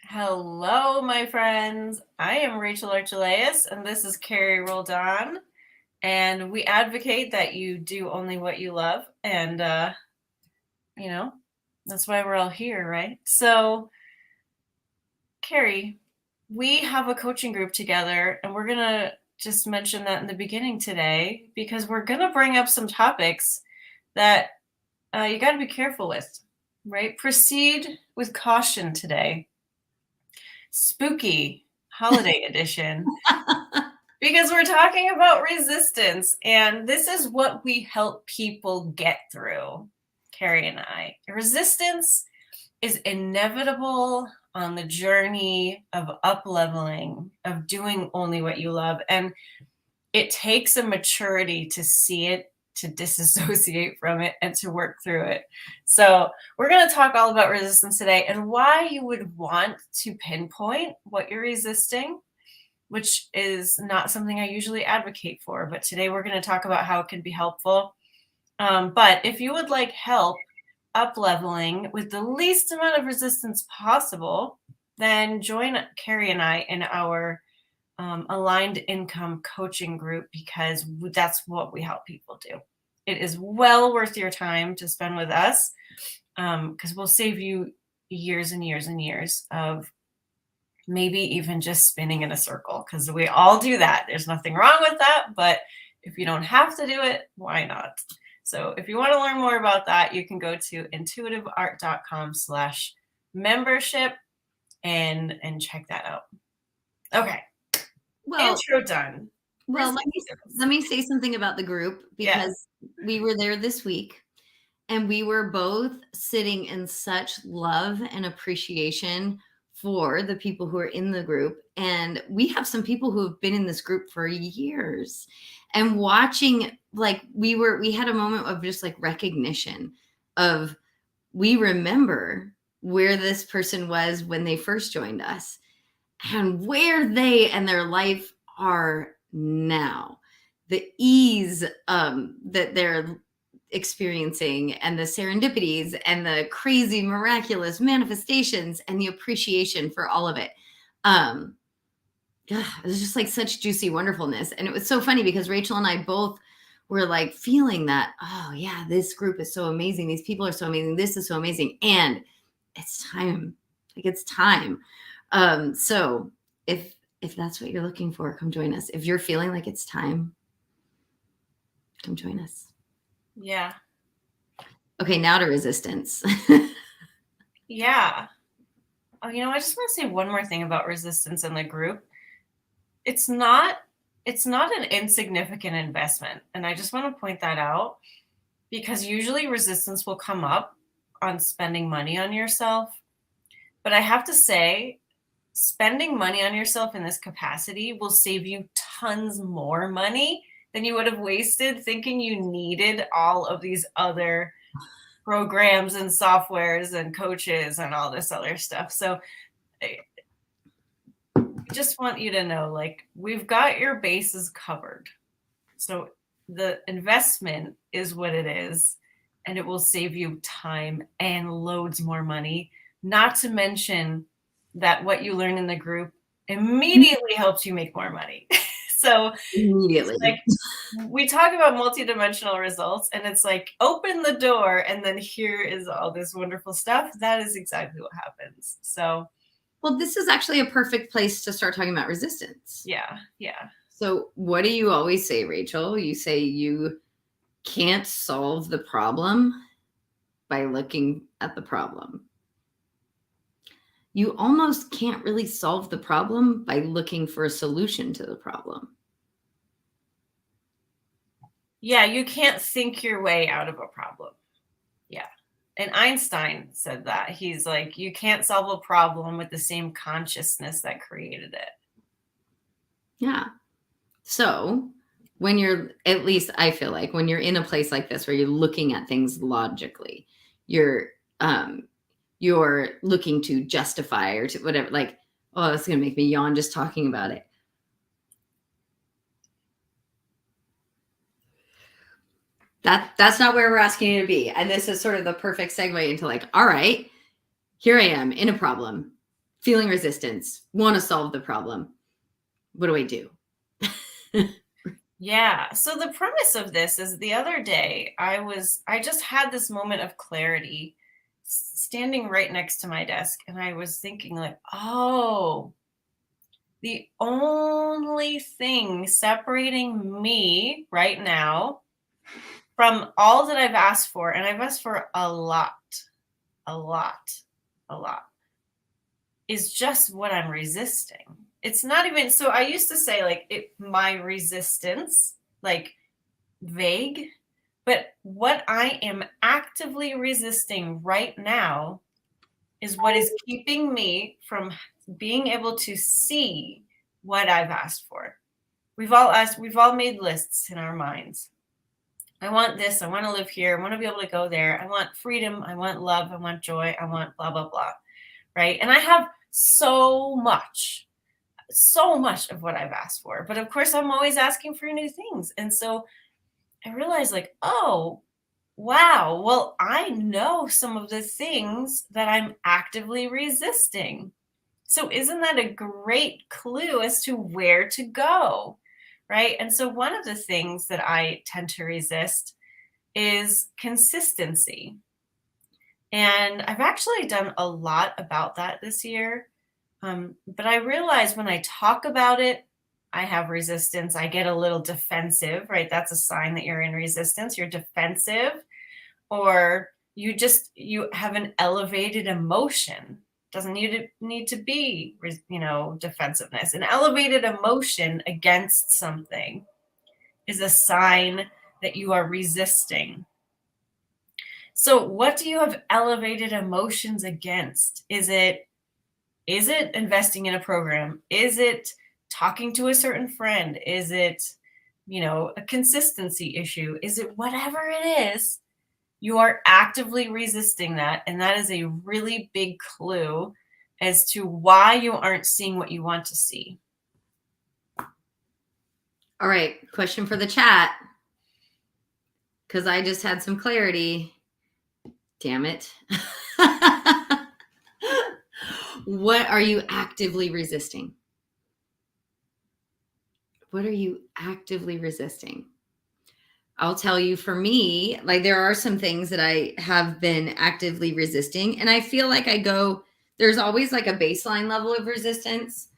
Hello, my friends. I am Rachel Archelaus, and this is Carrie Roldan. And we advocate that you do only what you love. And, you know, that's why we're all here, right? So, Carrie, we have a coaching group together, and we're going to just mention that in the beginning today because we're going to bring up some topics that you got to be careful with, right? Proceed with caution today. Spooky holiday edition because we're talking about resistance, and this is what we help people get through, Carrie and I. Resistance is inevitable on the journey of up-leveling, of doing only what you love, and it takes a maturity to see it, to disassociate from it, and to work through it. So we're going to talk all about resistance today and why you would want to pinpoint what you're resisting, which is not something I usually advocate for. But today we're going to talk about how it can be helpful. But if you would like help up-leveling with the least amount of resistance possible, then join Carrie and I in our aligned income coaching group, because that's what we help people do. It is well worth your time to spend with us, because we'll save you years and years and years of maybe even just spinning in a circle, because we all do that. There's nothing wrong with that, but if you don't have to do it, why not? So if you want to learn more about that, you can go to intuitiveart.com/membership and check that out. Okay. Well, intro done. well, let me say something about the group, because we were there this week and we were both sitting in such love and appreciation for the people who are in the group. And we have some people who have been in this group for years, and watching, like, we had a moment of just like recognition of, we remember where this person was when they first joined us and where they and their life are now, the ease that they're experiencing, and the serendipities and the crazy miraculous manifestations and the appreciation for all of it. It was just like such juicy wonderfulness. And it was so funny because Rachel and I both were like feeling that, oh yeah, this group is so amazing, these people are so amazing, this is so amazing, and it's time. Like, it's time. So if that's what you're looking for, come join us. If you're feeling like it's time, come join us. Yeah. Okay, now to resistance. Yeah. Oh, I just want to say one more thing about resistance in the group. It's not an insignificant investment. And I just want to point that out, because usually resistance will come up on spending money on yourself. But I have to say, spending money on yourself in this capacity will save you tons more money than you would have wasted thinking you needed all of these other programs and softwares and coaches and all this other stuff. So I just want you to know, like, we've got your bases covered. So the investment is what it is, and it will save you time and loads more money, not to mention that what you learn in the group immediately helps you make more money. So Immediately. like, we talk about multidimensional results, and it's like, open the door and then here is all this wonderful stuff. That is exactly what happens. So, well, this is actually a perfect place to start talking about resistance. Yeah. So what do you always say, Rachel? You say you can't solve the problem by looking at the problem. You almost can't really solve the problem by looking for a solution to the problem. Yeah, you can't think your way out of a problem. Yeah. And Einstein said that. He's like, you can't solve a problem with the same consciousness that created it. Yeah. So when you're, at least I feel like, when you're in a place like this where you're looking at things logically, you're looking to justify or to whatever, like, oh, it's going to make me yawn just talking about it. That's not where we're asking you to be. And this is sort of the perfect segue into, like, all right, here I am in a problem, feeling resistance, want to solve the problem. What do I do? Yeah. So the premise of this is the other day I just had this moment of clarity standing right next to my desk, and I was thinking like, "Oh, the only thing separating me right now from all that I've asked for, and I've asked for a lot, a lot, a lot, is just what I'm resisting." It's not even so I used to say like my resistance, like vague, but what I am actively resisting right now is what is keeping me from being able to see what I've asked for. We've all made lists in our minds. I want this, I want to live here, I want to be able to go there, I want freedom, I want love, I want joy, I want blah blah blah. Right? And I have so much of what I've asked for. But of course, I'm always asking for new things. And so I realized, like, oh, wow, well, I know some of the things that I'm actively resisting. So isn't that a great clue as to where to go? Right? And so one of the things that I tend to resist is consistency. And I've actually done a lot about that this year. But I realize when I talk about it, I have resistance. I get a little defensive, right? That's a sign that you're in resistance. You're defensive, or you have an elevated emotion. Doesn't need to be, defensiveness. An elevated emotion against something is a sign that you are resisting. So what do you have elevated emotions against? Is it investing in a program? Is it talking to a certain friend? Is it, a consistency issue? Is it whatever it is? You are actively resisting that. And that is a really big clue as to why you aren't seeing what you want to see. All right. Question for the chat. Because I just had some clarity. Damn it. What are you actively resisting? What are you actively resisting? I'll tell you, for me, like, there are some things that I have been actively resisting, and I feel like there's always like a baseline level of resistance.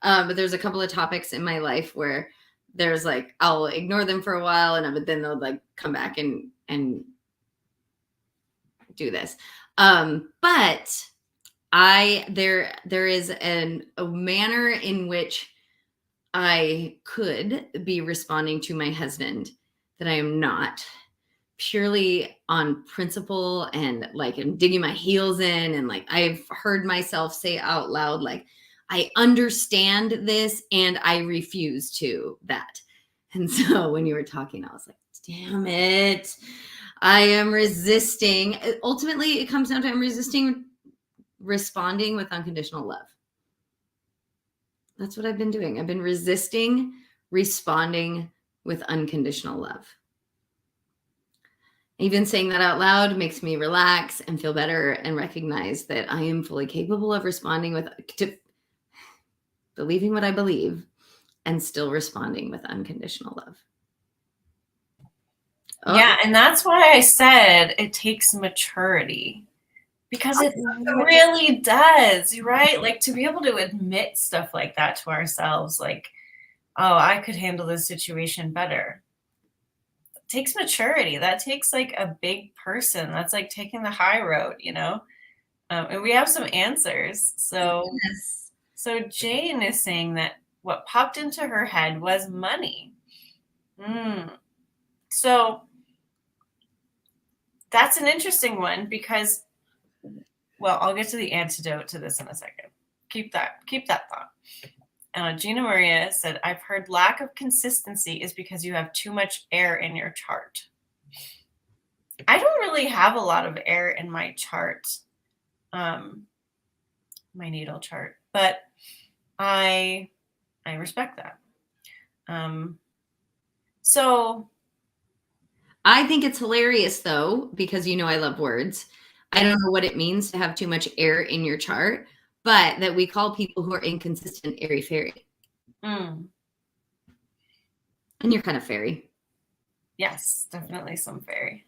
But there's a couple of topics in my life where there's like, I'll ignore them for a while, but then they'll like come back and do this. But there is a manner in which I could be responding to my husband that I am not, purely on principle, and like I'm digging my heels in, and like I've heard myself say out loud, like, I understand this and I refuse to that. And so when you were talking, I was like, damn it, I am resisting. Ultimately, it comes down to I'm resisting responding with unconditional love. That's what I've been doing. I've been resisting responding with unconditional love. Even saying that out loud makes me relax and feel better and recognize that I am fully capable of responding to believing what I believe and still responding with unconditional love. Oh. Yeah, and that's why I said it takes maturity. Because it really does, right? Like, to be able to admit stuff like that to ourselves, like, oh, I could handle this situation better. It takes maturity. That takes like a big person. That's like taking the high road, and we have some answers. So, yes. So Jane is saying that what popped into her head was money. So that's an interesting one because, well, I'll get to the antidote to this in a second. Keep that thought. Gina Maria said, I've heard lack of consistency is because you have too much air in your chart. I don't really have a lot of air in my chart, my natal chart, but I respect that. So I think it's hilarious, though, because I love words. I don't know what it means to have too much air in your chart, but that we call people who are inconsistent airy fairy. Mm. And you're kind of fairy. Yes, definitely some fairy.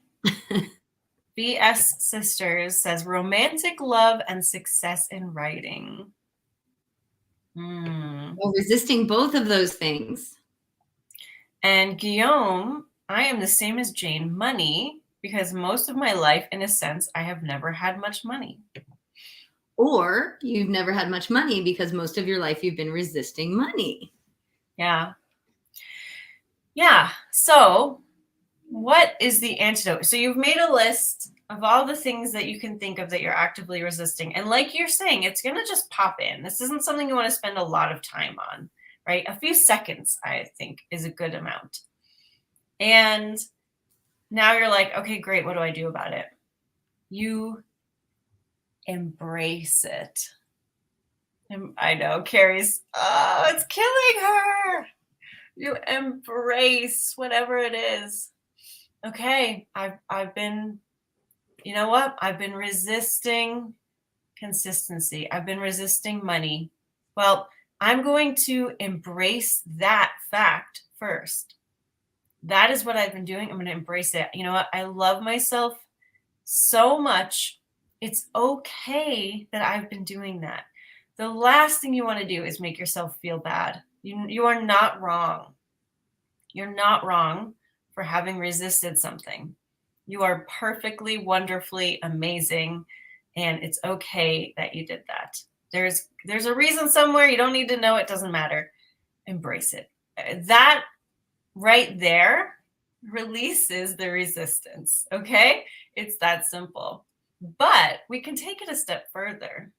BS Sisters says romantic love and success in writing. Well, resisting both of those things. And Guillaume, I am the same as Jane, money, because most of my life, in a sense, I have never had much money. Or you've never had much money because most of your life you've been resisting money. Yeah. Yeah. So what is the antidote? So you've made a list of all the things that you can think of that you're actively resisting. And like you're saying, it's going to just pop in. This isn't something you want to spend a lot of time on, right? A few seconds, I think, is a good amount. And now you're like, okay, great. What do I do about it? You embrace it. I know Carrie's, it's killing her. You embrace whatever it is. Okay, I've been, you know what? I've been resisting consistency. I've been resisting money. Well, I'm going to embrace that fact first. That is what I've been doing. I'm going to embrace it. You know what? I love myself so much. It's okay that I've been doing that. The last thing you want to do is make yourself feel bad. You are not wrong. You're not wrong for having resisted something. You are perfectly, wonderfully amazing, and it's okay that you did that. There's a reason somewhere. You don't need to know. It doesn't matter. Embrace it. That right there releases the resistance, okay? It's that simple. But we can take it a step further.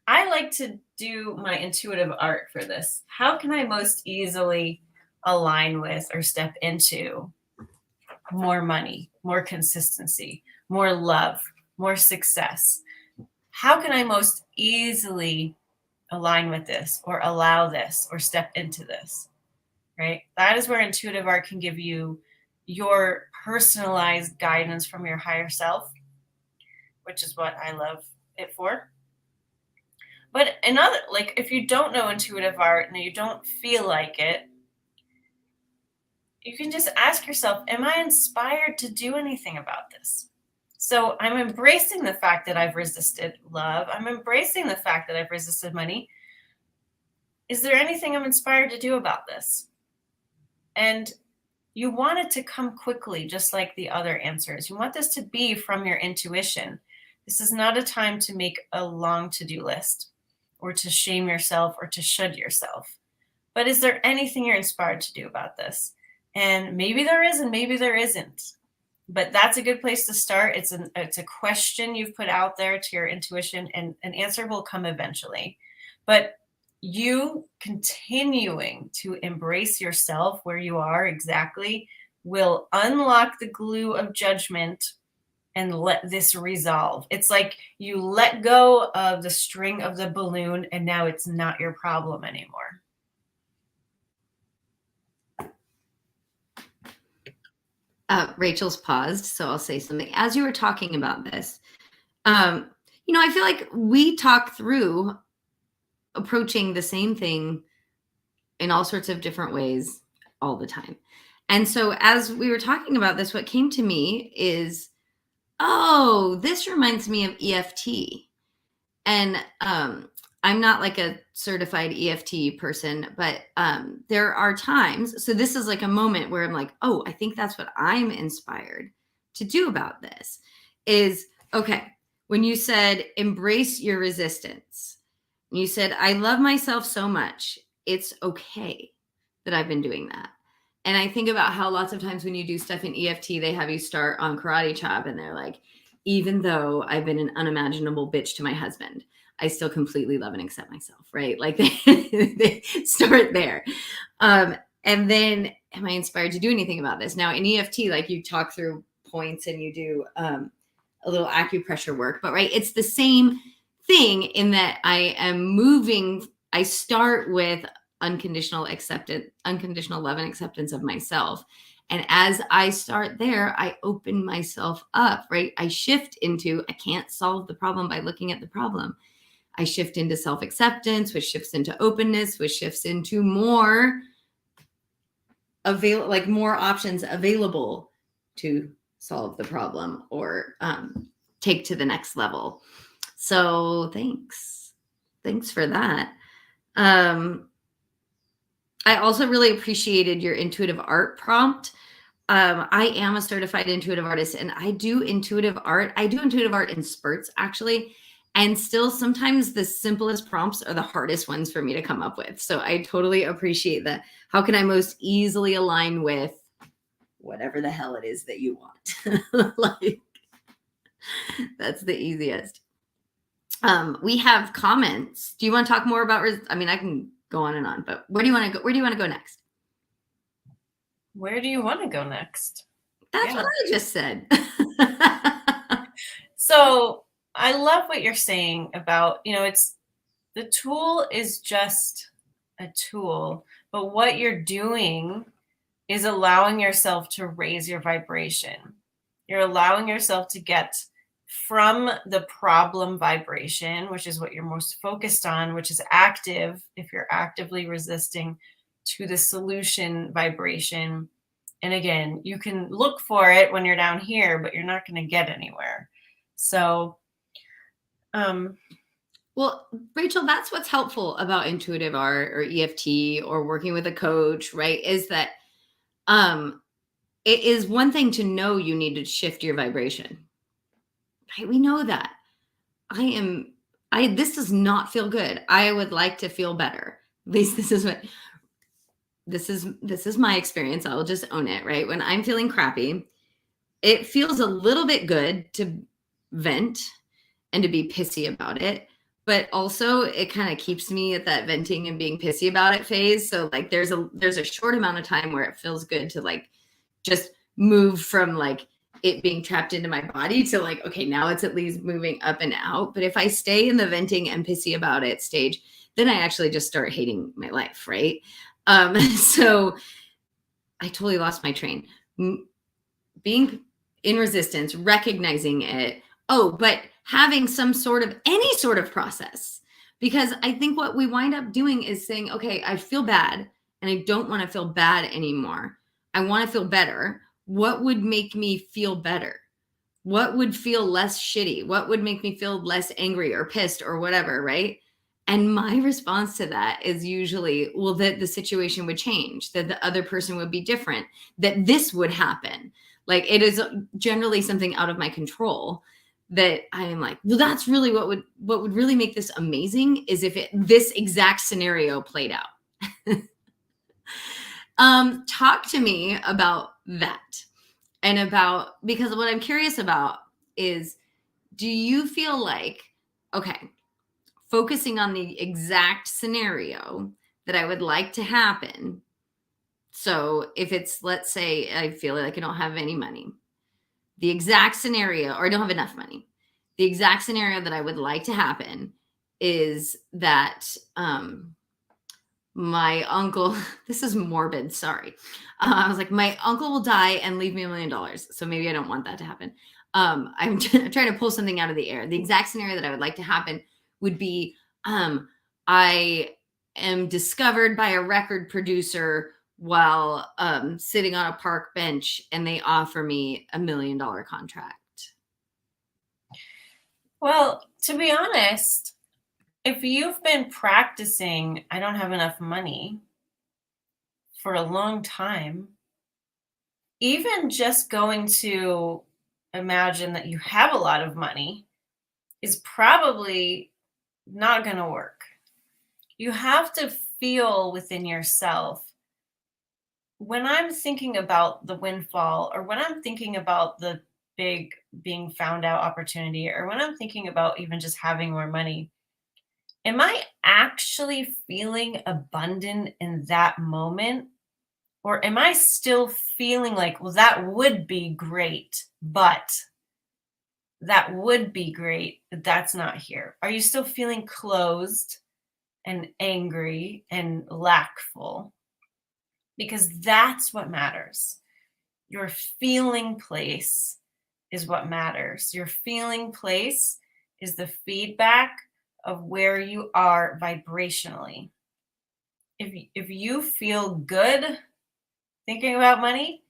I like to do my intuitive art for this. How can I most easily align with or step into more money, more consistency, more love, more success? How can I most easily align with this or allow this or step into this? Right? That is where intuitive art can give you your personalized guidance from your higher self, which is what I love it for. But another, like, if you don't know intuitive art and you don't feel like it, you can just ask yourself, am I inspired to do anything about this? So I'm embracing the fact that I've resisted love. I'm embracing the fact that I've resisted money. Is there anything I'm inspired to do about this? And you want it to come quickly, just like the other answers. You want this to be from your intuition. This is not a time to make a long to-do list or to shame yourself or to should yourself. But is there anything you're inspired to do about this? And maybe there is, and maybe there isn't. But that's a good place to start. It's a question you've put out there to your intuition, and an answer will come eventually. But you continuing to embrace yourself where you are exactly will unlock the glue of judgment and let this resolve. It's like you let go of the string of the balloon and now it's not your problem anymore. Rachel's paused, so I'll say something. As you were talking about this, I feel like we talk through approaching the same thing in all sorts of different ways all the time. And so as we were talking about this, what came to me is, oh, this reminds me of EFT. And I'm not like a certified EFT person, but there are times. So this is like a moment where I'm like, oh, I think that's what I'm inspired to do about this is, okay, when you said embrace your resistance, you said, I love myself so much. It's okay that I've been doing that. And I think about how lots of times when you do stuff in EFT, they have you start on karate chop and they're like, even though I've been an unimaginable bitch to my husband, I still completely love and accept myself, right? Like they start there. And then am I inspired to do anything about this? Now in EFT, like you talk through points and you do a little acupressure work, but right, it's the same thing in that I am moving. I start with unconditional love and acceptance of myself. And as I start there, I open myself up, right? I shift into, I can't solve the problem by looking at the problem. I shift into self-acceptance, which shifts into openness, which shifts into more more options available to solve the problem or take to the next level. So thanks for that. I also really appreciated your intuitive art prompt. I am a certified intuitive artist, and I do intuitive art. I do intuitive art in spurts, actually. And still, sometimes the simplest prompts are the hardest ones for me to come up with. So I totally appreciate that. How can I most easily align with whatever the hell it is that you want? Like, that's the easiest. We have comments. Do you want to talk more about? I mean, I can go on and on, but where do you want to go? Where do you want to go next? Where do you want to go next? That's what I just said. So I love what you're saying about, it's the tool is just a tool, but what you're doing is allowing yourself to raise your vibration. You're allowing yourself to get from the problem vibration, which is what you're most focused on, which is active, if you're actively resisting, to the solution vibration. And again, you can look for it when you're down here, but you're not going to get anywhere. So, well, Rachel, that's what's helpful about intuitive art or EFT or working with a coach, right? Is that it is one thing to know you need to shift your vibration, right? We know that. This does not feel good. I would like to feel better. At least this is my experience. I will just own it, right? When I'm feeling crappy, it feels a little bit good to vent and to be pissy about it. But also it kind of keeps me at that venting and being pissy about it phase. So like there's a short amount of time where it feels good to like just move from like it being trapped into my body to like, okay, now it's at least moving up and out. But if I stay in the venting and pissy about it stage, then I actually just start hating my life, right? So I totally lost my train. Being in resistance, recognizing it. Oh, but having any sort of process. Because I think what we wind up doing is saying, okay, I feel bad and I don't want to feel bad anymore. I want to feel better. What would make me feel better? What would feel less shitty? What would make me feel less angry or pissed or whatever, right? And my response to that is usually, well, that the situation would change, that the other person would be different, that this would happen. Like it is generally something out of my control that I am like, well, that's really what would really make this amazing is if this exact scenario played out. Talk to me about that because what I'm curious about is, do you feel like, okay, focusing on the exact scenario that I would like to happen. So if it's, let's say I feel like I don't have any money, the exact scenario, or I don't have enough money, the exact scenario that I would like to happen is that my uncle, this is morbid, sorry. I was like, my uncle will die and leave me $1 million. So maybe I don't want that to happen. I'm trying to pull something out of the air. The exact scenario that I would like to happen would be I am discovered by a record producer while sitting on a park bench and they offer me $1 million contract. Well, to be honest, if you've been practicing, I don't have enough money for a long time, even just going to imagine that you have a lot of money is probably not going to work. You have to feel within yourself, when I'm thinking about the windfall, or when I'm thinking about the big being found out opportunity, or when I'm thinking about even just having more money, am I actually feeling abundant in that moment? Or am I still feeling like, well, that would be great, but that would be great, but that's not here? Are you still feeling closed and angry and lackful? Because that's what matters. Your feeling place is what matters. Your feeling place is the feedback of where you are vibrationally. If you feel good thinking about money,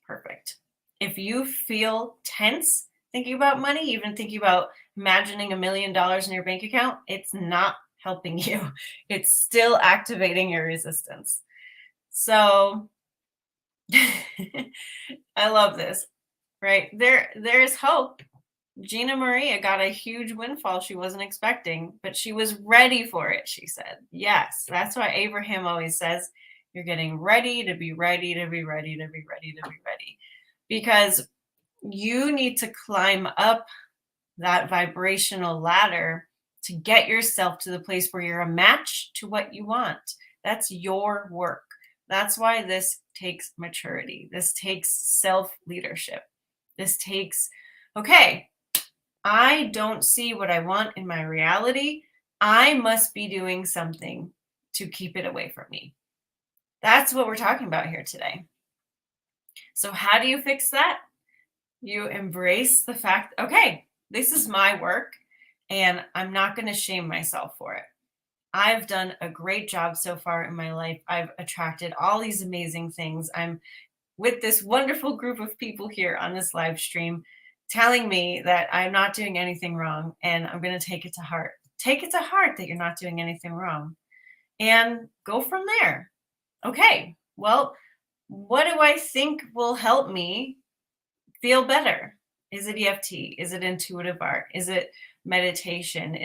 perfect. If you feel tense thinking about money, even thinking about imagining $1 million in your bank account, it's not helping you. It's still activating your resistance. So I love this, right? There is hope. Gina Maria got a huge windfall she wasn't expecting, but she was ready for it, she said. Yes, that's why Abraham always says, you're getting ready to be ready to be ready to be ready to be ready. Because you need to climb up that vibrational ladder to get yourself to the place where you're a match to what you want. That's your work. That's why this takes maturity. This takes self-leadership. This takes, okay, I don't see what I want in my reality. I must be doing something to keep it away from me. That's what we're talking about here today. So how do you fix that? You embrace the fact, okay, this is my work and I'm not going to shame myself for it. I've done a great job so far in my life. I've attracted all these amazing things. I'm with this wonderful group of people here on this live stream telling me that I'm not doing anything wrong, and I'm going to take it to heart. Take it to heart that you're not doing anything wrong and go from there. Okay, well, what do I think will help me feel better? Is it EFT? Is it intuitive art? Is it meditation?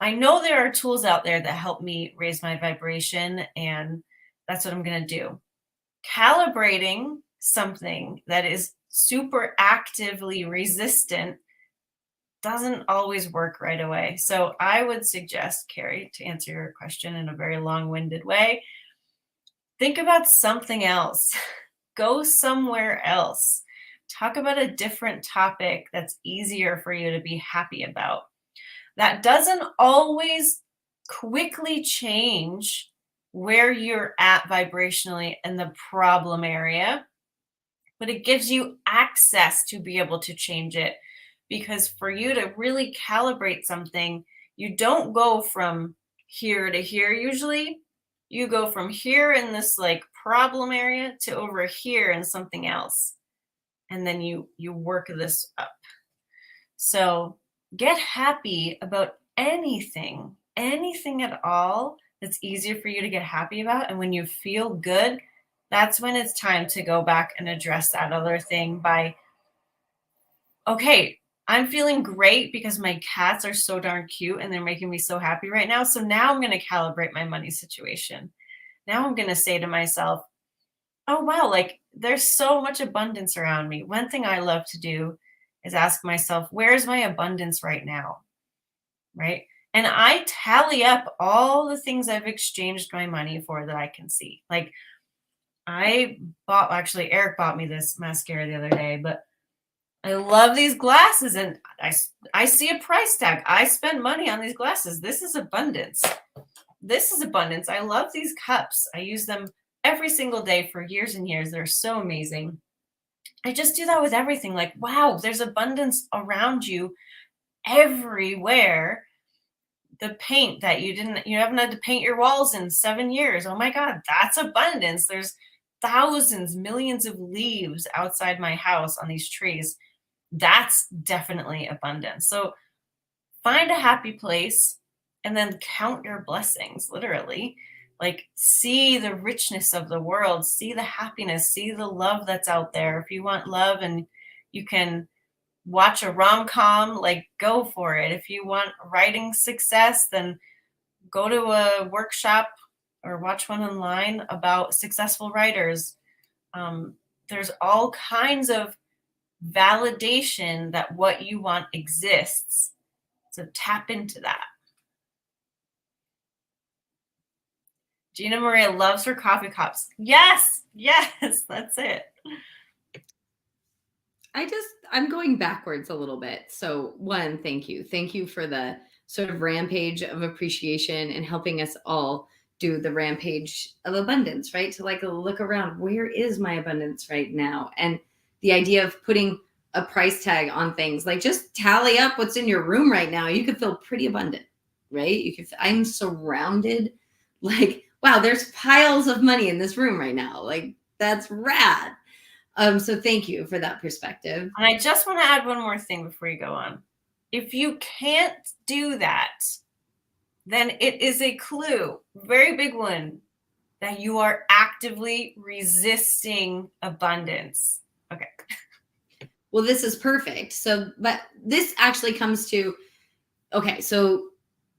I know there are tools out there that help me raise my vibration, and that's what I'm going to do. Calibrating something that is super actively resistant doesn't always work right away. So I would suggest, Carrie, to answer your question in a very long-winded way, think about something else. Go somewhere else. Talk about a different topic that's easier for you to be happy about. That doesn't always quickly change where you're at vibrationally in the problem area, but it gives you access to be able to change it. Because for you to really calibrate something, you don't go from here to here usually. You go from here in this like problem area to over here in something else. And then you work this up. So get happy about anything at all that's easier for you to get happy about. And when you feel good, that's when it's time to go back and address that other thing by, okay, I'm feeling great because my cats are so darn cute and they're making me so happy right now. So now I'm going to calibrate my money situation. Now I'm going to say to myself, oh, wow, like there's so much abundance around me. One thing I love to do is ask myself, where's my abundance right now? Right? And I tally up all the things I've exchanged my money for that I can see. Like actually, Eric bought me this mascara the other day, but I love these glasses and I see a price tag. I spend money on these glasses. This is abundance. This is abundance. I love these cups. I use them every single day for years and years. They're so amazing. I just do that with everything. Like, wow, there's abundance around you everywhere. The paint that you haven't had to paint your walls in 7 years. Oh my God, that's abundance. There's thousands, millions of leaves outside my house on these trees. That's definitely abundance. So find a happy place and then count your blessings, literally. Like see the richness of the world, see the happiness, see the love that's out there. If you want love and you can watch a rom-com, like go for it. If you want writing success, then go to a workshop or watch one online about successful writers. There's all kinds of validation that what you want exists. So tap into that. Gina Maria loves her coffee cups. Yes, that's it. I'm going backwards a little bit. So one, thank you. Thank you for the sort of rampage of appreciation and helping us all do the rampage of abundance, right? To like look around, where is my abundance right now? And the idea of putting a price tag on things, like just tally up what's in your room right now. You could feel pretty abundant. right? I'm surrounded, like, wow, there's piles of money in this room right now. Like, that's rad. So thank you for that perspective. And I just want to add one more thing before you go on. If you can't do that, then it is a clue, very big one, that you are actively resisting abundance. Okay. Well, this is perfect. So, but this actually comes to, okay, so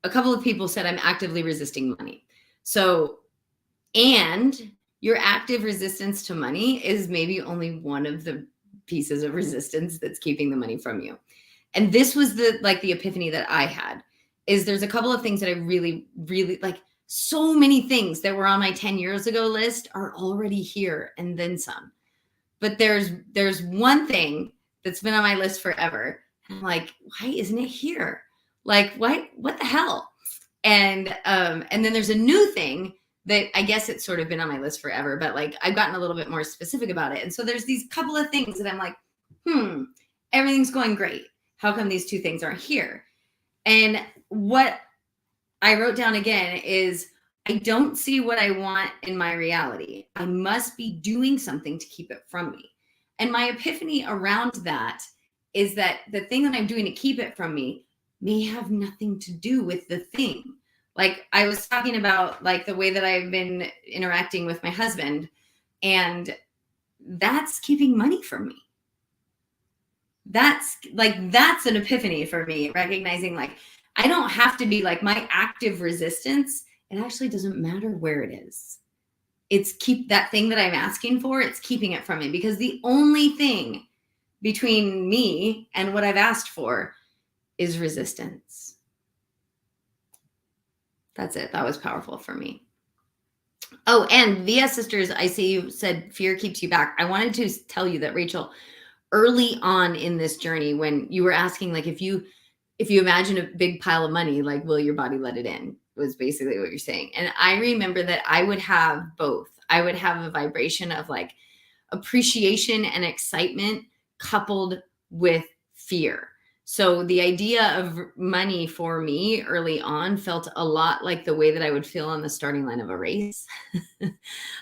a couple of people said I'm actively resisting money. So, and your active resistance to money is maybe only one of the pieces of resistance that's keeping the money from you. And this was the epiphany that I had, is there's a couple of things that I really, really like. So many things that were on my 10 years ago list are already here and then some. But there's one thing that's been on my list forever. And I'm like, why isn't it here? Like, what the hell? And then there's a new thing that I guess it's sort of been on my list forever, but like I've gotten a little bit more specific about it. And so there's these couple of things that I'm like, everything's going great. How come these two things aren't here? And what I wrote down again is, I don't see what I want in my reality. I must be doing something to keep it from me. And my epiphany around that is that the thing that I'm doing to keep it from me may have nothing to do with the thing. Like I was talking about, like the way that I've been interacting with my husband, and that's keeping money from me. That's an epiphany for me, recognizing like I don't have to be like my active resistance. It actually doesn't matter where it is. It's keep that thing that I'm asking for, it's keeping it from me, because the only thing between me and what I've asked for is resistance. That's it. That was powerful for me. Oh, and VS Sisters, I see you said fear keeps you back. I wanted to tell you that, Rachel, early on in this journey, when you were asking, like, if you imagine a big pile of money, like, will your body let it in? Was basically what you're saying. And I remember that I would have both. I would have a vibration of like appreciation and excitement coupled with fear. So the idea of money for me early on felt a lot like the way that I would feel on the starting line of a race,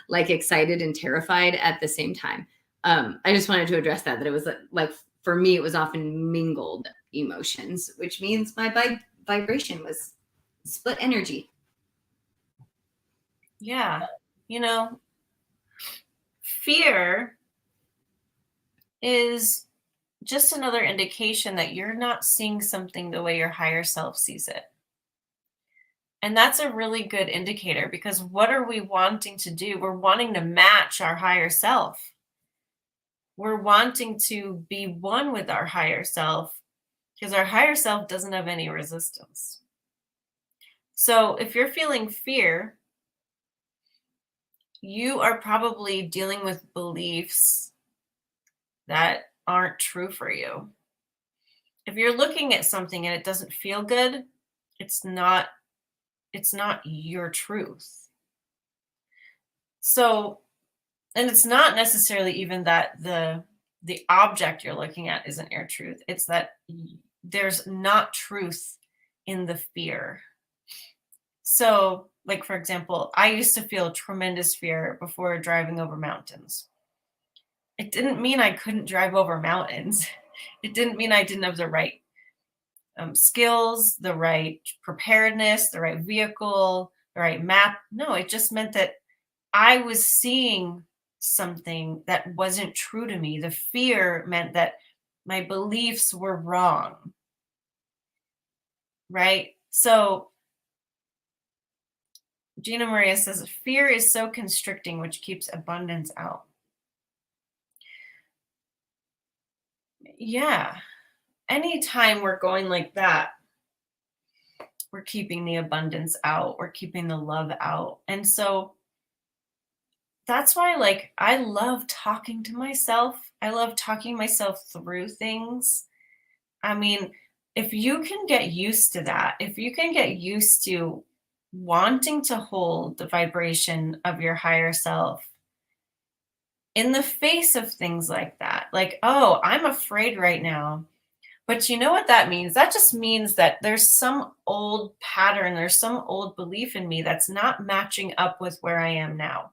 like excited and terrified at the same time. I just wanted to address that it was like, for me, it was often mingled emotions, which means my vibration was split energy. Yeah. Fear is just another indication that you're not seeing something the way your higher self sees it. And that's a really good indicator, because what are we wanting to do? We're wanting to match our higher self. We're wanting to be one with our higher self, because our higher self doesn't have any resistance. So if you're feeling fear, you are probably dealing with beliefs that aren't true for you. If you're looking at something and it doesn't feel good, it's not your truth. So, and it's not necessarily even that the object you're looking at isn't your truth. It's that there's not truth in the fear. So, like, for example, I used to feel tremendous fear before driving over mountains. It didn't mean I couldn't drive over mountains. It didn't mean I didn't have the right skills, the right preparedness, the right vehicle, the right map. No, it just meant that I was seeing something that wasn't true to me. The fear meant that my beliefs were wrong. Right? So Gina Maria says, fear is so constricting, which keeps abundance out. Yeah. Anytime we're going like that, we're keeping the abundance out. We're keeping the love out. And so that's why, like, I love talking to myself. I love talking myself through things. I mean, if you can get used to that, if you can get used to wanting to hold the vibration of your higher self in the face of things like that, like, oh, I'm afraid right now, But you know what that means? That just means that there's some old pattern, there's some old belief in me that's not matching up with where I am now.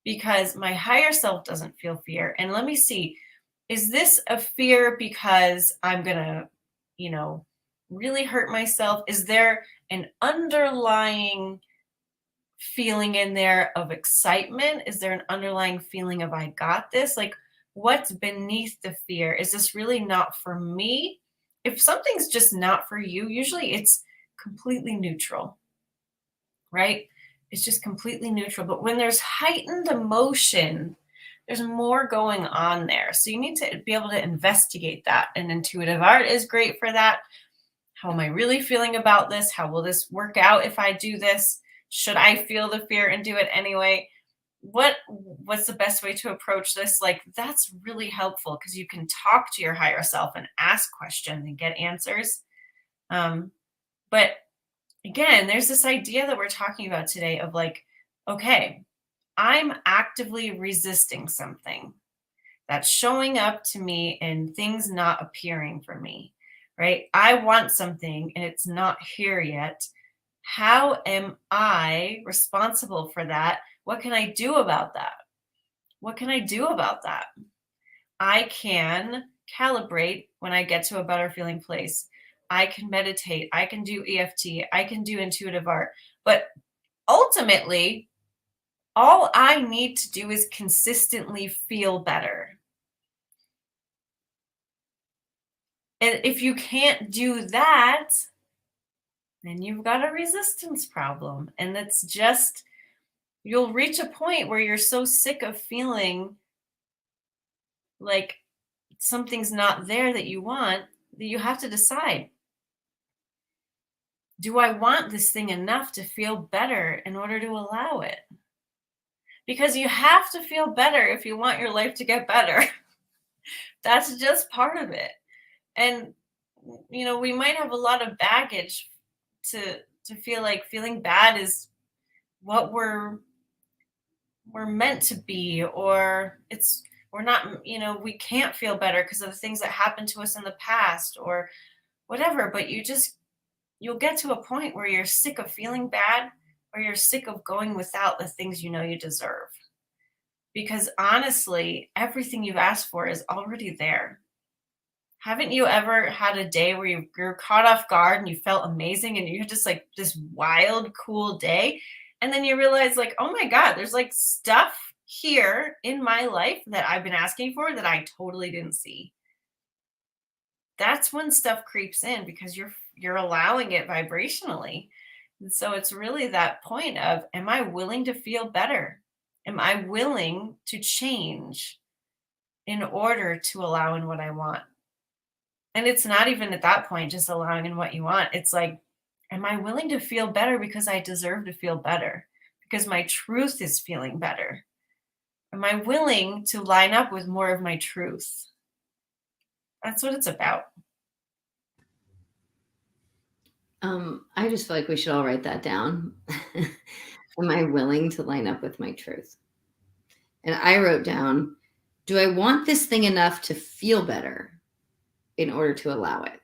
Because my higher self doesn't feel fear. And let me see, is this a fear because I'm going to, really hurt myself? Is there an underlying feeling in there of excitement? Is there an underlying feeling of I got this? Like, what's beneath the fear? Is this really not for me? If something's just not for you, usually it's completely neutral, right? It's just completely neutral. But when there's heightened emotion, there's more going on there. So you need to be able to investigate that. And intuitive art is great for that. How am I really feeling about this? How will this work out if I do this? Should I feel the fear and do it anyway? What's the best way to approach this? Like, that's really helpful because you can talk to your higher self and ask questions and get answers. But again, there's this idea that we're talking about today of like, okay, I'm actively resisting something that's showing up to me and things not appearing for me, right? I want something and it's not here yet. How am I responsible for that? What can I do about that? What can I do about that? I can calibrate when I get to a better feeling place. I can meditate. I can do EFT. I can do intuitive art. But ultimately, all I need to do is consistently feel better. And if you can't do that, then you've got a resistance problem. And it's just, you'll reach a point where you're so sick of feeling like something's not there that you want that you have to decide, do I want this thing enough to feel better in order to allow it? Because you have to feel better if you want your life to get better. That's just part of it. And we might have a lot of baggage to feel like feeling bad is what we're meant to be, or we're not, we can't feel better because of the things that happened to us in the past or whatever. But you'll get to a point where you're sick of feeling bad, or you're sick of going without the things you deserve. Because honestly, everything you've asked for is already there. Haven't you ever had a day where you're caught off guard and you felt amazing and you had just like this wild, cool day? And then you realize like, oh my God, there's like stuff here in my life that I've been asking for that I totally didn't see. That's when stuff creeps in because you're allowing it vibrationally. And so it's really that point of, am I willing to feel better? Am I willing to change in order to allow in what I want? And it's not even at that point just allowing in what you want. It's like, am I willing to feel better because I deserve to feel better? Because my truth is feeling better? Am I willing to line up with more of my truth? That's what it's about. I just feel like we should all write that down. Am I willing to line up with my truth? And I wrote down, do I want this thing enough to feel better in order to allow it?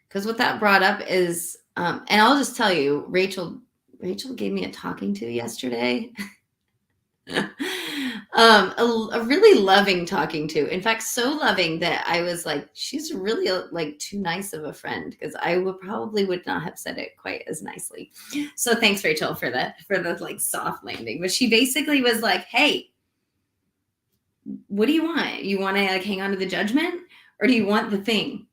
Because what that brought up is, and I'll just tell you, Rachel gave me a talking to yesterday. A really loving talking to. In fact, so loving that I was like, she's really like too nice of a friend, because I would not have said it quite as nicely. So thanks, Rachel, for the like soft landing. But she basically was like, hey, what do you want? You want to like hang on to the judgment, or do you want the thing?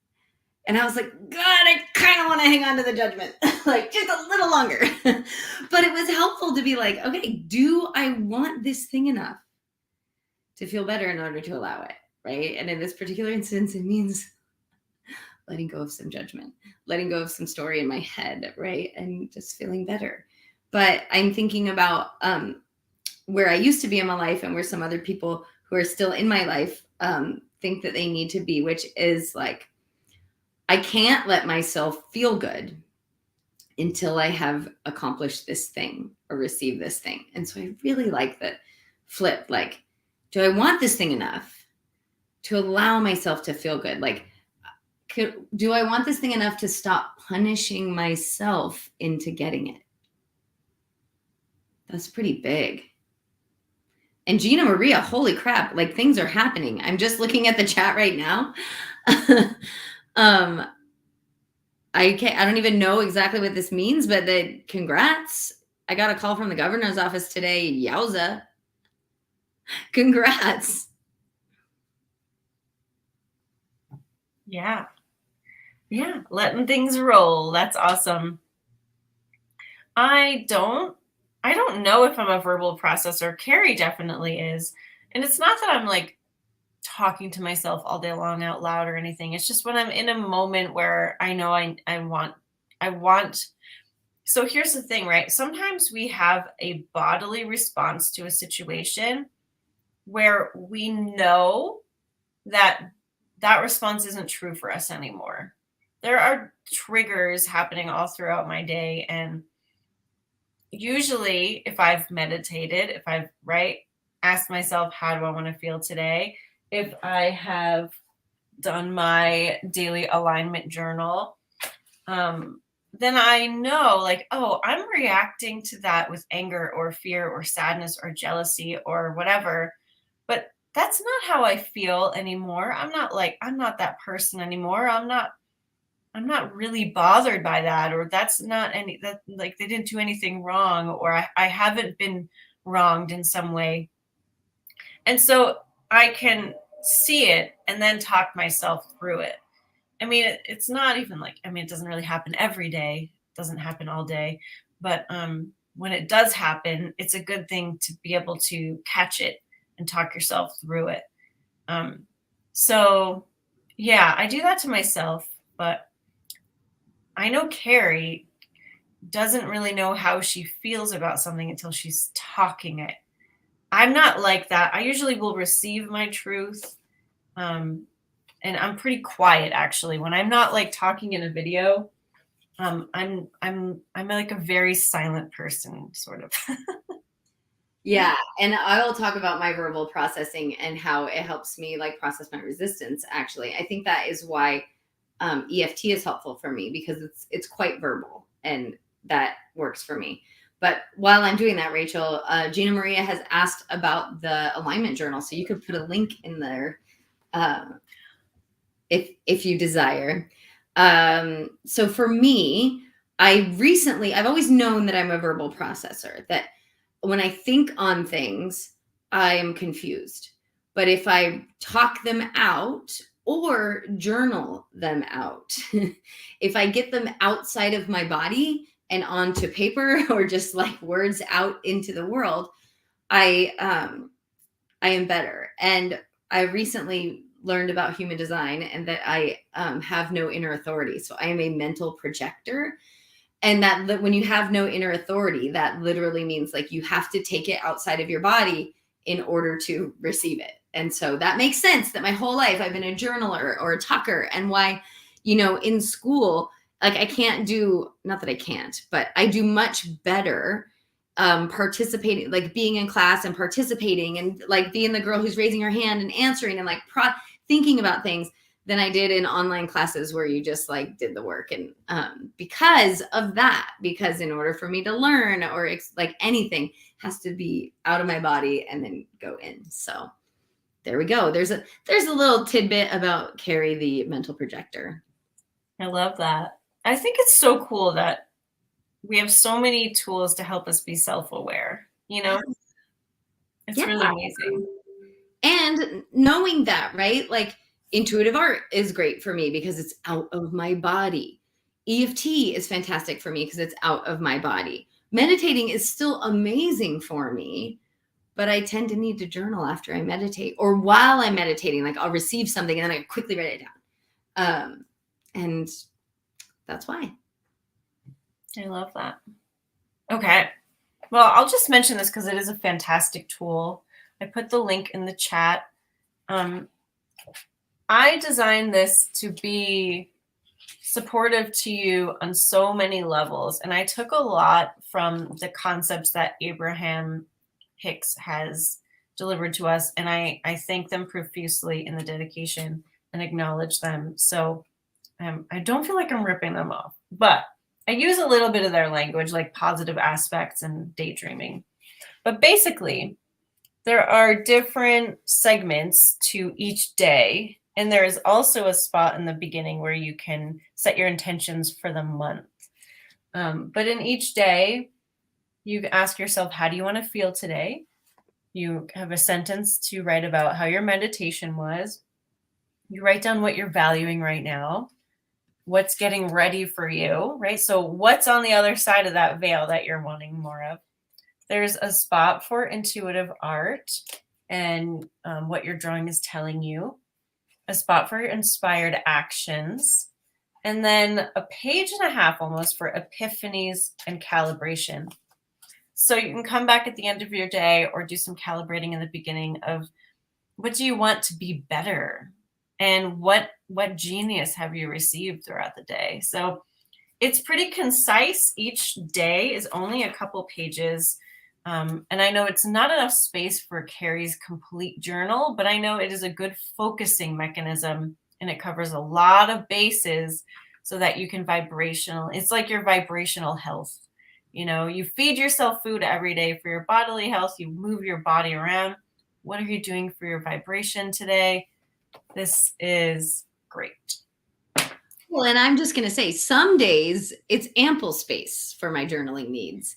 And I was like, God, I kind of want to hang on to the judgment, like just a little longer. But it was helpful to be like, okay, do I want this thing enough to feel better in order to allow it, right? And in this particular instance, it means letting go of some judgment, letting go of some story in my head, right? And just feeling better. But I'm thinking about where I used to be in my life and where some other people who are still in my life think that they need to be, which is like, I can't let myself feel good until I have accomplished this thing or received this thing. And so I really like the flip. Like, do I want this thing enough to allow myself to feel good? Like, do I want this thing enough to stop punishing myself into getting it? That's pretty big. And Gina Maria, holy crap, like things are happening. I'm just looking at the chat right now. I don't even know exactly what this means, but congrats. I got a call from the governor's office today. Yowza. Congrats. Yeah. Yeah. Letting things roll. That's awesome. I don't know if I'm a verbal processor. Carrie definitely is. And it's not that I'm like talking to myself all day long out loud or anything. It's just when I'm in a moment where I know I want. So here's the thing, right? Sometimes we have a bodily response to a situation where we know that that response isn't true for us anymore. There are triggers happening all throughout my day, and usually if I've meditated, if I've asked myself, how do I want to feel today, if I have done my daily alignment journal, then I know like, oh, I'm reacting to that with anger or fear or sadness or jealousy or whatever, but that's not how I feel anymore. I'm not that person anymore. I'm not really bothered by that, or that's not any that like they didn't do anything wrong, or I haven't been wronged in some way. And so I can see it and then talk myself through it. I mean, it's not even like, I mean, it doesn't really happen every day. It doesn't happen all day. But when it does happen, it's a good thing to be able to catch it and talk yourself through it. So yeah, I do that to myself, but I know Carrie doesn't really know how she feels about something until she's talking it. I'm not like that. I usually will receive my truth. And I'm pretty quiet actually. When I'm not like talking in a video, I'm like a very silent person, sort of. Yeah. And I will talk about my verbal processing and how it helps me like process my resistance. Actually, I think that is why EFT is helpful for me, because it's quite verbal, and that works for me. But while I'm doing that, Rachel, Gina Maria has asked about the alignment journal. So you could put a link in there if you desire. So for me, I've always known that I'm a verbal processor, that when I think on things, I am confused. But if I talk them out or journal them out, if I get them outside of my body and onto paper, or just like words out into the world, I am better. And I recently learned about human design, and that I have no inner authority. So I am a mental projector. And that when you have no inner authority, that literally means like you have to take it outside of your body in order to receive it. And so that makes sense that my whole life I've been a journaler or a talker, and why, in school, like I can't do, not that I can't, but I do much better participating, like being in class and participating, and like being the girl who's raising her hand and answering and like thinking about things, than I did in online classes where you just like did the work. And because of that, because in order for me to learn or like anything has to be out of my body and then go in. So there we go. There's a little tidbit about Carrie, the mental projector. I love that. I think it's so cool that we have so many tools to help us be self-aware, It's really amazing. And knowing that, right? Like, intuitive art is great for me because it's out of my body. EFT is fantastic for me because it's out of my body. Meditating is still amazing for me, but I tend to need to journal after I meditate, or while I'm meditating. Like I'll receive something and then I quickly write it down. And that's why. I love that. Okay. Well, I'll just mention this because it is a fantastic tool. I put the link in the chat. I designed this to be supportive to you on so many levels. And I took a lot from the concepts that Abraham Hicks has delivered to us. And I thank them profusely in the dedication and acknowledge them. So I don't feel like I'm ripping them off, but I use a little bit of their language, like positive aspects and daydreaming. But basically, there are different segments to each day. And there is also a spot in the beginning where you can set your intentions for the month. But in each day, you ask yourself, how do you want to feel today? You have a sentence to write about how your meditation was. You write down what you're valuing right now, what's getting ready for you, right? So, what's on the other side of that veil that you're wanting more of? There's a spot for intuitive art and what your drawing is telling you, a spot for inspired actions, and then a page and a half almost for epiphanies and calibration. So you can come back at the end of your day or do some calibrating in the beginning of what do you want to be better, and what genius have you received throughout the day. So it's pretty concise. Each day is only a couple pages. And I know it's not enough space for Carrie's complete journal, but I know it is a good focusing mechanism, and it covers a lot of bases so that you can it's like your vibrational health. You feed yourself food every day for your bodily health. You move your body around. What are you doing for your vibration today? This is great. Well, and I'm just going to say some days it's ample space for my journaling needs.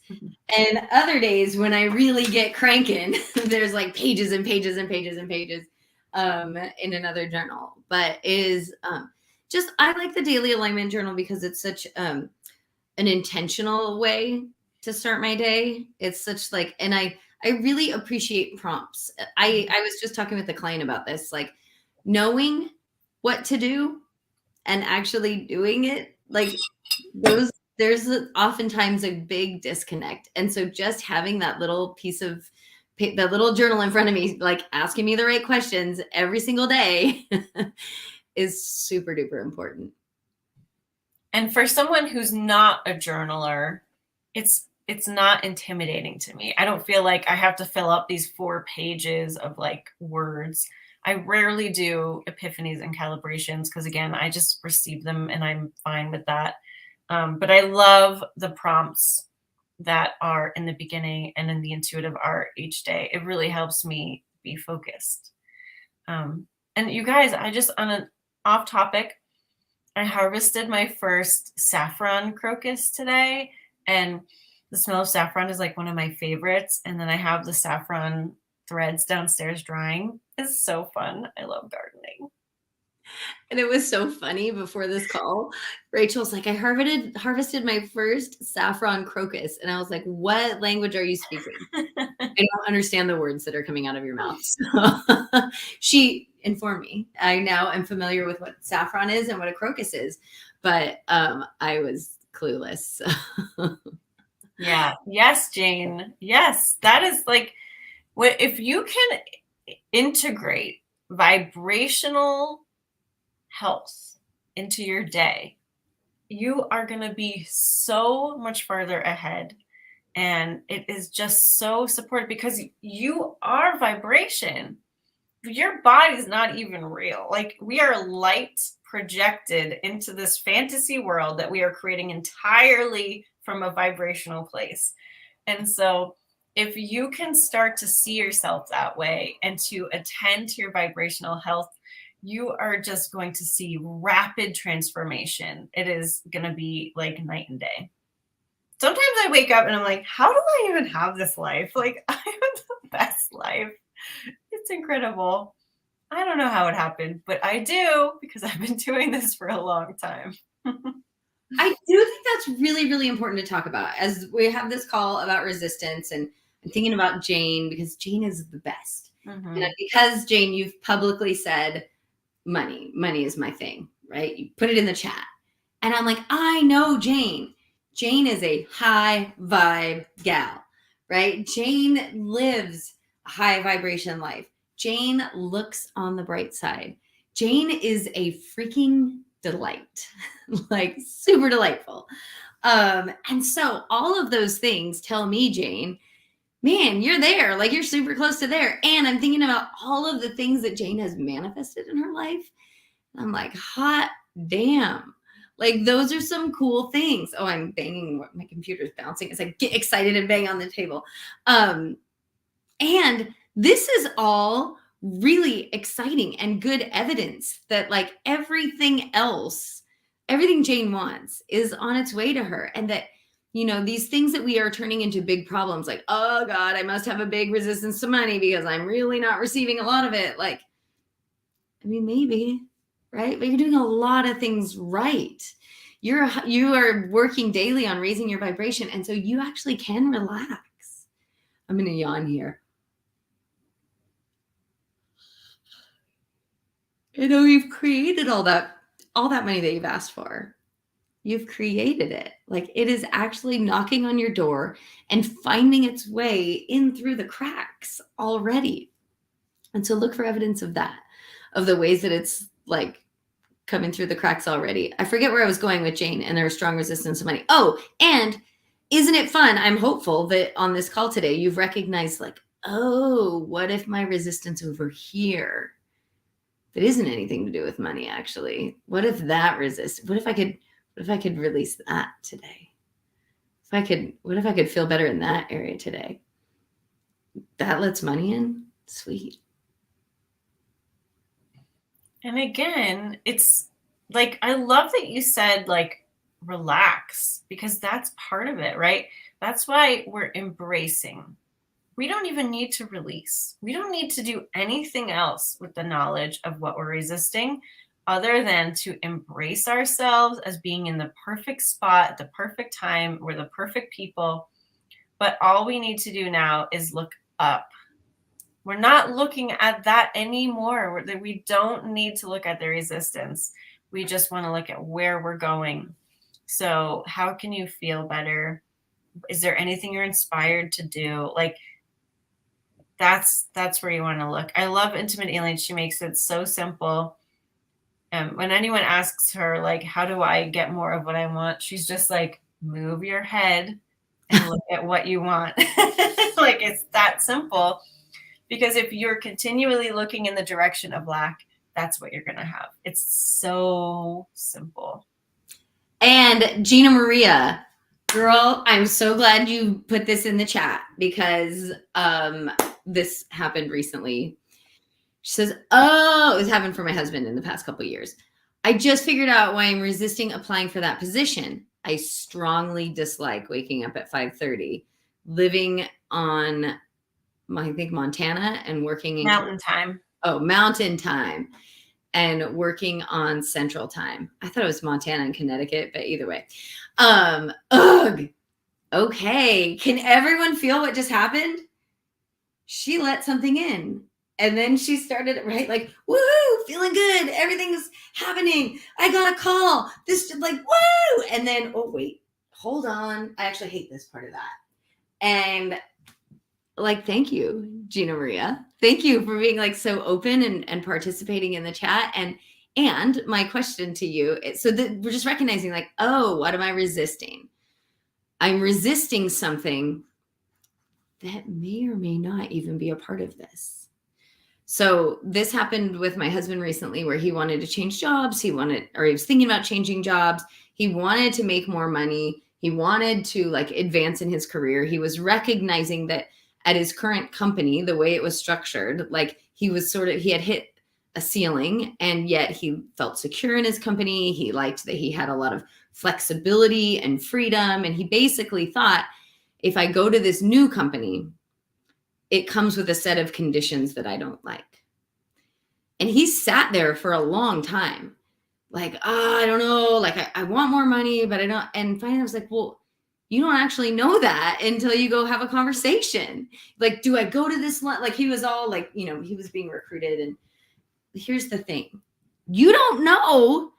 And other days when I really get cranking, there's like pages and pages and pages and pages in another journal. But I like the daily alignment journal because it's such an intentional way to start my day. It's such and I really appreciate prompts. I was just talking with a client about this, like knowing what to do and actually doing it, there's oftentimes a big disconnect. And so just having that little that little journal in front of me, like asking me the right questions every single day is super duper important. And for someone who's not a journaler, it's not intimidating to me. I don't feel like I have to fill up these 4 pages of like words. I rarely do epiphanies and calibrations because, again, I just receive them and I'm fine with that. But I love the prompts that are in the beginning and in the intuitive art each day. It really helps me be focused. And you guys, on an off topic, I harvested my first saffron crocus today, and the smell of saffron is like one of my favorites. And then I have the saffron threads downstairs drying. It's so fun. I love gardening. And it was so funny before this call. Rachel's like, I harvested my first saffron crocus. And I was like, what language are you speaking? I don't understand the words that are coming out of your mouth. So she informed me. I now am familiar with what saffron is and what a crocus is, but I was clueless. Yeah. Yes, Jane. Yes. That is like, if you can integrate vibrational health into your day, you are going to be so much farther ahead. And it is just so supportive because you are vibration. Your body's not even real. Like, we are light projected into this fantasy world that we are creating entirely from a vibrational place. And so if you can start to see yourself that way and to attend to your vibrational health, you are just going to see rapid transformation. It is going to be like night and day. Sometimes I wake up and I'm like, how do I even have this life? Like, I have the best life. It's incredible. I don't know how it happened, but I do because I've been doing this for a long time. I do think that's really, really important to talk about as we have this call about resistance. And I'm thinking about Jane because Jane is the best. Mm-hmm. And because Jane, you've publicly said money is my thing, right? You put it in the chat. And I'm like, I know Jane. Jane is a high vibe gal, right? Jane lives a high vibration life. Jane looks on the bright side. Jane is a freaking delight, like super delightful. And so all of those things tell me, Jane, man, you're there, like you're super close to there. And I'm thinking about all of the things that Jane has manifested in her life. I'm like, hot damn. Like those are some cool things. Oh, I'm banging. My computer's bouncing as I get excited and bang on the table. And this is all really exciting and good evidence that like everything else, everything Jane wants is on its way to her. And that, these things that we are turning into big problems, like, oh God, I must have a big resistance to money because I'm really not receiving a lot of it. Like, I mean, maybe, right? But you're doing a lot of things right. You are working daily on raising your vibration. And so you actually can relax. I'm going to yawn here. You've created all that money that you've asked for. You've created it. Like it is actually knocking on your door and finding its way in through the cracks already. And so look for evidence of that, of the ways that it's like coming through the cracks already. I forget where I was going with Jane and their strong resistance to money. Oh, and isn't it fun? I'm hopeful that on this call today, you've recognized like, oh, what if my resistance over here, that isn't anything to do with money, actually? What if that what if I could release that today? What if I could feel better in that area today? That lets money in? Sweet. And again, it's like, I love that you said like, relax, because that's part of it, right? That's why we're embracing. We don't even need to release. We don't need to do anything else with the knowledge of what we're resisting other than to embrace ourselves as being in the perfect spot at the perfect time. We're the perfect people. But all we need to do now is look up. We're not looking at that anymore. We don't need to look at the resistance. We just want to look at where we're going. So how can you feel better? Is there anything you're inspired to do? Like, that's where you want to look. I love Intimate Alien. She makes it so simple. When anyone asks her, like, how do I get more of what I want? She's just like, move your head and look at what you want. Like, it's that simple. Because if you're continually looking in the direction of lack, that's what you're going to have. It's so simple. And Gina Maria, girl, I'm so glad you put this in the chat because this happened recently. She says, oh, this happened for my husband in the past couple of years. I just figured out why I'm resisting applying for that position. I strongly dislike waking up at 5:30, living on I think Montana and working in Mountain time. Oh, Mountain time and working on Central time. I thought it was Montana and Connecticut, but either way. Ugh. Okay. Can everyone feel what just happened? She let something in. And then she started, right? Like, woohoo, feeling good. Everything's happening. I got a call. This like, woo. And then, oh, wait, hold on. I actually hate this part of that. And like, thank you, Gina Maria. Thank you for being like so open and participating in the chat. And my question to you is, so that we're just recognizing like, oh, what am I resisting? I'm resisting something that may or may not even be a part of this. So this happened with my husband recently where he wanted to change jobs. He was thinking about changing jobs. He wanted to make more money. He wanted to like advance in his career. He was recognizing that at his current company, the way it was structured, like he had hit a ceiling and yet he felt secure in his company. He liked that he had a lot of flexibility and freedom. And he basically thought, if I go to this new company, it comes with a set of conditions that I don't like. And he sat there for a long time. Like, I don't know, like I want more money, but I don't. And finally I was like, well, you don't actually know that until you go have a conversation. Like, do I go to this? Like he was all like, he was being recruited. And here's the thing. You don't know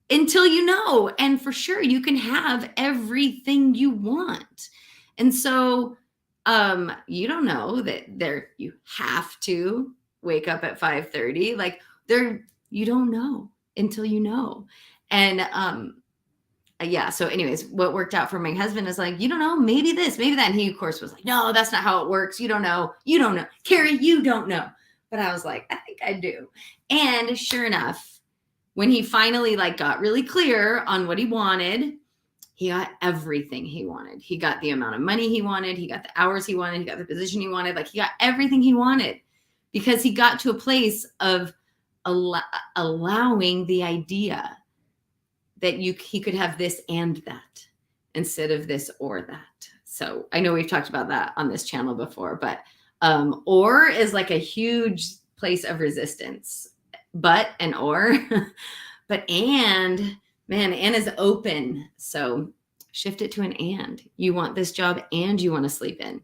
until you know. And for sure, you can have everything you want. And so you don't know that you have to wake up at 5:30. Like you don't know until you know. And yeah. So anyways, what worked out for my husband is like, you don't know, maybe this, maybe that. And he of course was like, no, that's not how it works. You don't know. Carrie, you don't know. But I was like, I think I do. And sure enough, when he finally like got really clear on what he wanted, he got everything he wanted. He got the amount of money he wanted. He got the hours he wanted. He got the position he wanted. Like he got everything he wanted because he got to a place of allowing the idea that he could have this and that instead of this or that. So I know we've talked about that on this channel before, but or is like a huge place of resistance. But and or, but and man, and is open. So shift it to an and. You want this job and you want to sleep in.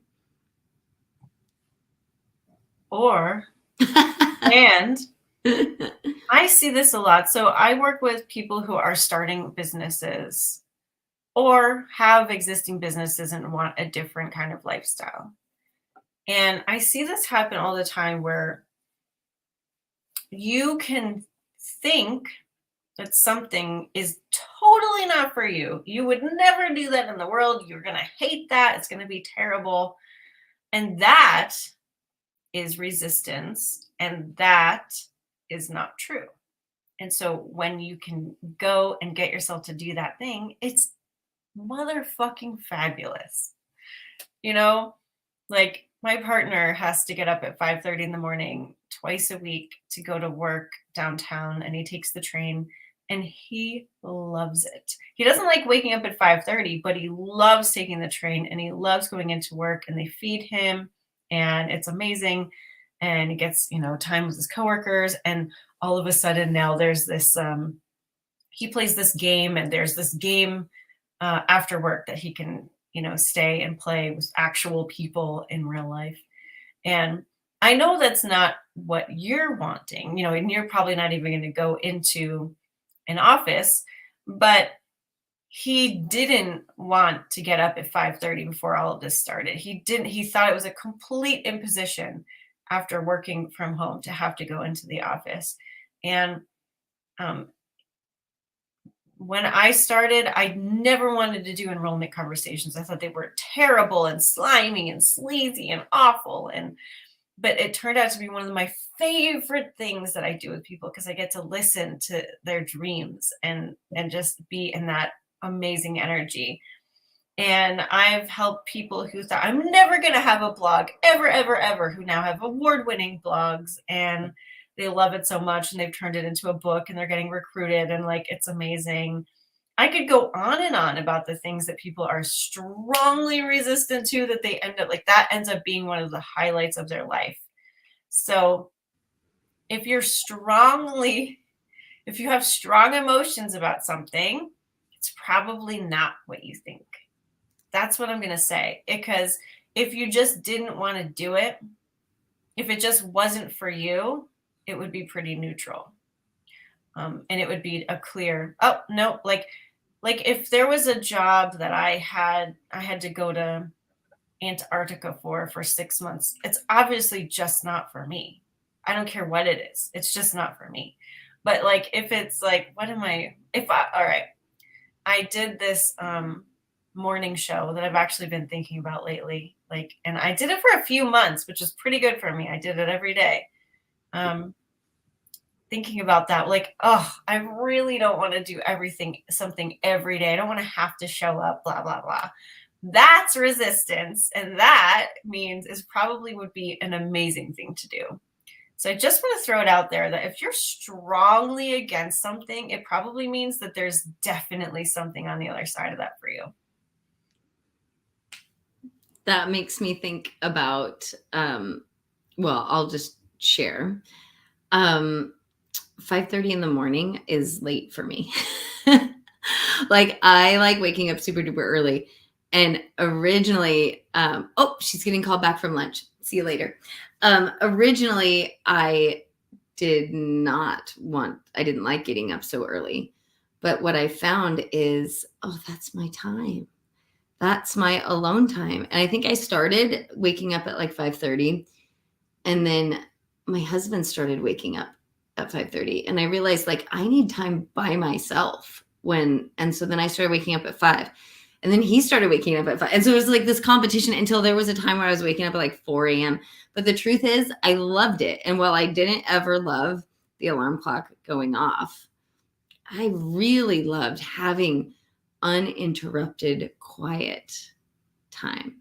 Or, and I see this a lot. So I work with people who are starting businesses or have existing businesses and want a different kind of lifestyle. And I see this happen all the time where you can think that something is totally not for you. You would never do that in the world. You're going to hate that. It's going to be terrible. And that is resistance. And that is not true. And so when you can go and get yourself to do that thing, it's motherfucking fabulous. You know, like my partner has to get up at 5:30 in the morning twice a week to go to work downtown, and he takes the train and he loves it. He doesn't like waking up at 5:30, but he loves taking the train and he loves going into work, and they feed him and it's amazing. And he gets, time with his coworkers, and all of a sudden now there's this, he plays this game, and there's this game after work that he can, stay and play with actual people in real life. And I know that's not what you're wanting, and you're probably not even going to go into an office, but he didn't want to get up at 5:30 before all of this started. He thought it was a complete imposition after working from home to have to go into the office. And when I started, I never wanted to do enrollment conversations. I thought they were terrible and slimy and sleazy and awful. But it turned out to be one of my favorite things that I do with people, because I get to listen to their dreams and just be in that amazing energy. And I've helped people who thought I'm never going to have a blog ever, ever, ever, who now have award-winning blogs, and they love it so much, and they've turned it into a book, and they're getting recruited, and like, it's amazing. I could go on and on about the things that people are strongly resistant to, that they end up like, that ends up being one of the highlights of their life. So if you have strong emotions about something, it's probably not what you think. That's what I'm going to say. Because if you just didn't want to do it, if it just wasn't for you, it would be pretty neutral. And it would be a clear, oh, no, like if there was a job that I had to go to Antarctica for 6 months, it's obviously just not for me. I don't care what it is. It's just not for me. But like, if it's like, all right, I did this morning show that I've actually been thinking about lately. And I did it for a few months, which is pretty good for me. I did it every day. Thinking about that, I really don't want to do something every day. I don't want to have to show up, blah, blah, blah. That's resistance. And that means probably would be an amazing thing to do. So I just want to throw it out there that if you're strongly against something, it probably means that there's definitely something on the other side of that for you. That makes me think about, I'll just share. 5:30 in the morning is late for me. I like waking up super duper early. And originally, she's getting called back from lunch. See you later. Originally, I didn't like getting up so early. But what I found is, that's my time. That's my alone time. And I think I started waking up at 5:30. And then my husband started waking up at 5:30. And I realized I need time by myself and so then I started waking up at 5. And then he started waking up at 5. And so it was this competition until there was a time where I was waking up at 4 a.m. But the truth is I loved it. And while I didn't ever love the alarm clock going off, I really loved having uninterrupted quiet time.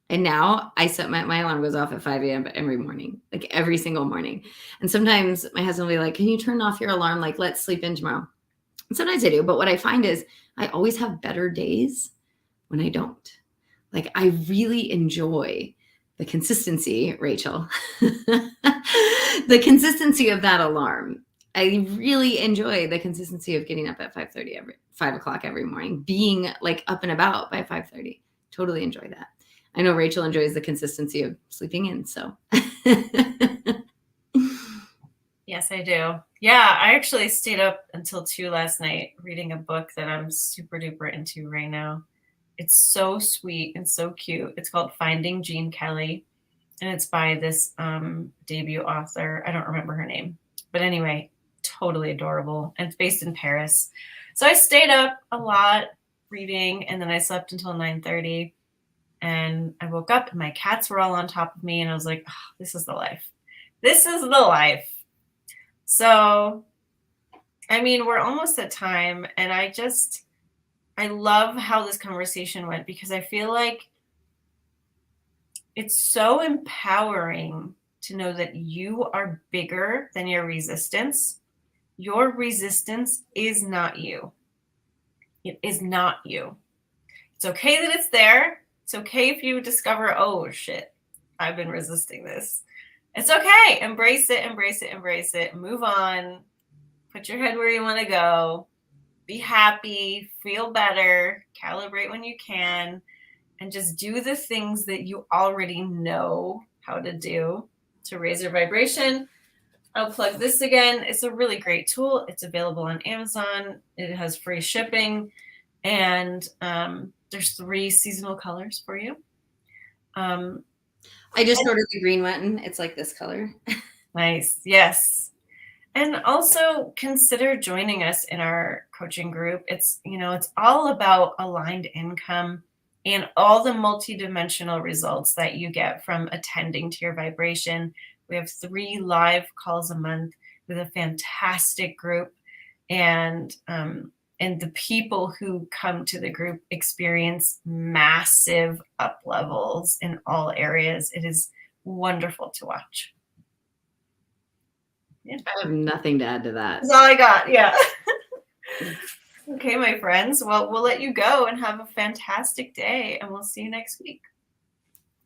And now I set my alarm goes off at 5 a.m. every morning, like every single morning. And sometimes my husband will be like, can you turn off your alarm? Like, let's sleep in tomorrow. And sometimes I do. But what I find is I always have better days when I don't. Like, I really enjoy the consistency, Rachel, the consistency of that alarm. I really enjoy the consistency of getting up at 5 o'clock every morning, being like up and about by 5:30. Totally enjoy that. I know Rachel enjoys the consistency of sleeping in. So yes, I do. Yeah, I actually stayed up until 2 last night reading a book that I'm super duper into right now. It's so sweet and so cute. It's called Finding Gene Kelly, and it's by this debut author. I don't remember her name, but anyway, totally adorable. And it's based in Paris. So I stayed up a lot reading, and then I slept until 9:30. And I woke up and my cats were all on top of me, and I was like, oh, this is the life. This is the life. So, I mean, we're almost at time, and I love how this conversation went, because I feel like it's so empowering to know that you are bigger than your resistance. Your resistance is not you. It is not you. It's okay that it's there. It's okay if you discover, oh shit, I've been resisting this. It's okay. Embrace it, embrace it, embrace it. Move on. Put your head where you want to go. Be happy, feel better, calibrate when you can, and just do the things that you already know how to do to raise your vibration. I'll plug this again. It's a really great tool. It's available on Amazon. It has free shipping, and there's 3 seasonal colors for you. I just ordered the green one. It's like this color. Nice. Yes. And also consider joining us in our coaching group. It's all about aligned income and all the multidimensional results that you get from attending to your vibration. We have 3 live calls a month with a fantastic group, and the people who come to the group experience massive up levels in all areas. It is wonderful to watch. Yeah. I have nothing to add to that. That's all I got. Yeah. Okay, my friends. Well, we'll let you go and have a fantastic day, and we'll see you next week.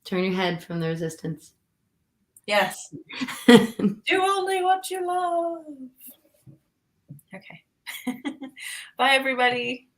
Turn your head from the resistance. Yes. Do only what you love. Okay. Bye, everybody.